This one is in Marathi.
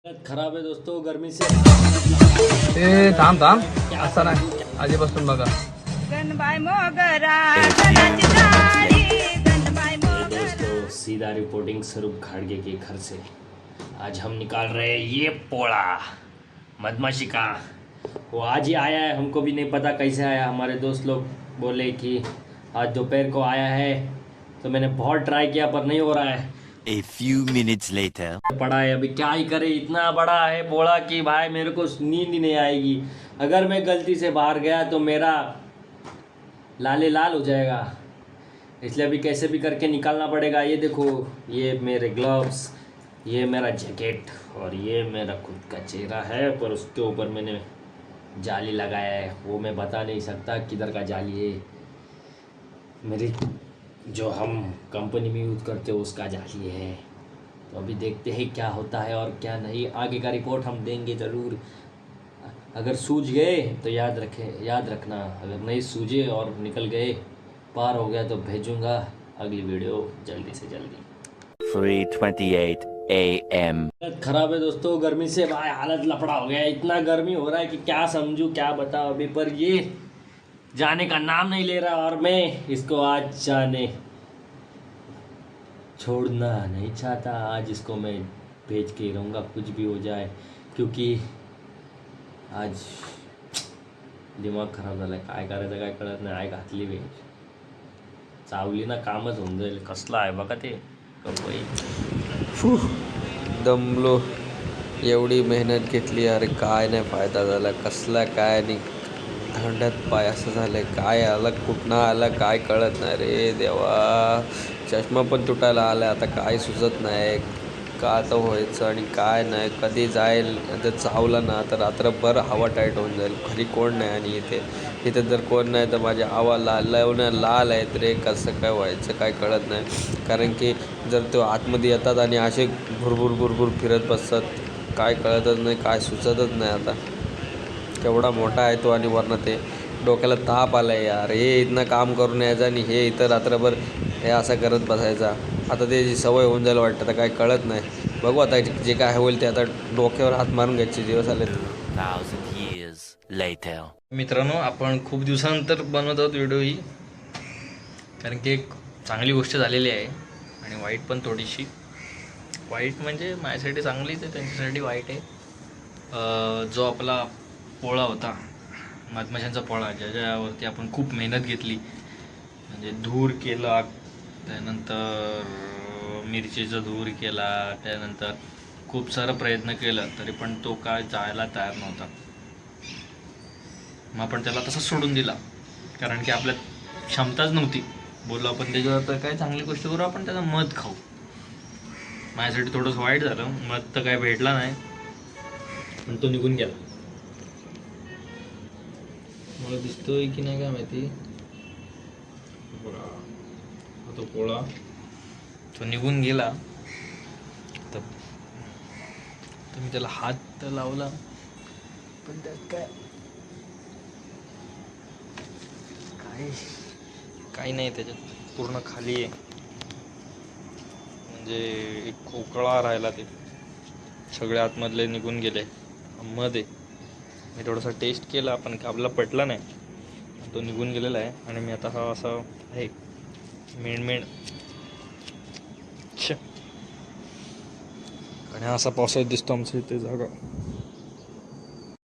खराब आहे दोस्तो गर्मी से ते थांब थांब असं नाही आधीपासून बघा गणबाई मोगरा गणाची जाळी गणबाई दोस्तों सीधा रिपोर्टिंग स्वरूप खाड़गे के घर से आज हम निकाल रहे हैं ये पोड़ा मधमाशी का। वो आज ही आया है, हमको भी नहीं पता कैसे आया। हमारे दोस्त लोग बोले कि आज दोपहर को आया है, तो मैंने बहुत ट्राई किया पर नहीं हो रहा है। A few minutes later. पड़ा है, अभी क्या ही करे, इतना बड़ा है पोड़ा कि भाई मेरे को नींद ही नहीं आएगी। अगर मैं गलती से बाहर गया तो मेरा लाले लाल हो जाएगा, इसलिए अभी कैसे भी करके निकालना पड़ेगा। ये देखो, ये मेरे ग्लव्स, ये मेरा जैकेट और ये मेरा खुद का चेहरा है, पर उसके ऊपर मैंने जाली लगाया है। वो मैं बता नहीं सकता किधर का जाली है, मेरी जो हम कंपनी में यूज़ करते हो उसका जाली है। तो अभी देखते हैं क्या होता है और क्या नहीं, आगे का रिपोर्ट हम देंगे ज़रूर। अगर सूझ गए तो याद रखना, अगर नहीं सूझे और निकल गए, पार हो गया तो भेजूंगा अगली वीडियो जल्दी से जल्दी। 3:28 a.m. हालत ख़राब है दोस्तों गर्मी से, भाई हालत लफड़ा हो गया है। इतना गर्मी हो रहा है कि क्या समझूं क्या बताओ अभी, पर ये जाने का नाम नहीं ले रहा और मैं इसको आज जाने छोड़ना नहीं चाहता। आज इसको मैं भेज के रहूँगा कुछ भी हो जाए, क्योंकि आज दिमाग खराब झाला आहे। काय करायचं काय कळत नाही। आय घातली वेळ चावली ना कामच होऊन जाईल। कसला आहे बघा ते कंपनी। दमलो, एवढी मेहनत घेतली, अरे काय नाही फायदा झाला, कसला काय नाही, थंडात पाय असं झालं, काय आलं कुठनं आलं काय कळत नाही रे देवा। चष्मा पण तुटायला आला, आता काय सुचत नाही का आता व्हायचं आणि काय नाही, कधी जाईल। जर चावलं ना तर रात्रभर हवा टाईट होऊन जाईल, घरी कोण नाही आणि इथे जर कोण नाही तर माझ्या हवा लाल आहेत रे, कसं काय व्हायचं काय कळत नाही। कारण की जर तो आतमध्ये येतात आणि असे भुरभुर फिरत बसतात, काय कळतच नाही, काय सुचतच नाही। आता केवढा मोठा आहे तो आणि वरनं ते डोक्याला ताप आला आहे यार। हे इथनं काम करून यायचं आणि हे इथं रात्रभर हे असं करत बसायचा। आता त्याची सवय होऊन जायला वाटतं, आता काय कळत नाही। बघू आता जे काय होईल ते, आता डोक्यावर हात मारून घ्यायचे दिवस आले। 1,000 years later. मित्रांनो, आपण खूप दिवसानंतर बनवत आहोत व्हिडिओ ही, कारण की एक चांगली गोष्ट झालेली आहे आणि वाईट पण थोडीशी। वाईट म्हणजे माझ्यासाठी चांगलीच आहे, त्यांच्यासाठी वाईट आहे। जो आपला पोळा होता, मधमाशांचा पोळा, ज्याच्यावरती आपण खूप मेहनत घेतली, म्हणजे धूर केला, त्यानंतर मिरचीचा धूर केला, त्यानंतर खूप सारा प्रयत्न केला, तरी पण तो काय जायला तयार नव्हता। मग आपण त्याला तसं सोडून दिला, कारण की आपल्यात क्षमताच नव्हती। बोललो आपण त्याच्यावर तर काय चांगली गोष्ट करू, आपण त्याचा मध खाऊ। माझ्यासाठी थोडंसं वाईट झालं, मध तर काय भेटला नाही, पण तो निघून गेला। मला दिसतोय की नाही काय माहिती, तो पोळा तो निघून गेला। तर मी त्याला हात तर लावला, पण त्यात काही नाही, त्याच्यात पूर्ण खाली आहे, म्हणजे एक खोकळा राहिला, ते सगळे आतमधले निघून गेले। मध आहे, मी थोडासा टेस्ट केला पण आपला पटला नाही, तो निघून गेलेला आहे। आणि मी आता हा असा आहे मेण आणि हा असा पावसाळ्यात दिसतो आमच्या इथे जागा।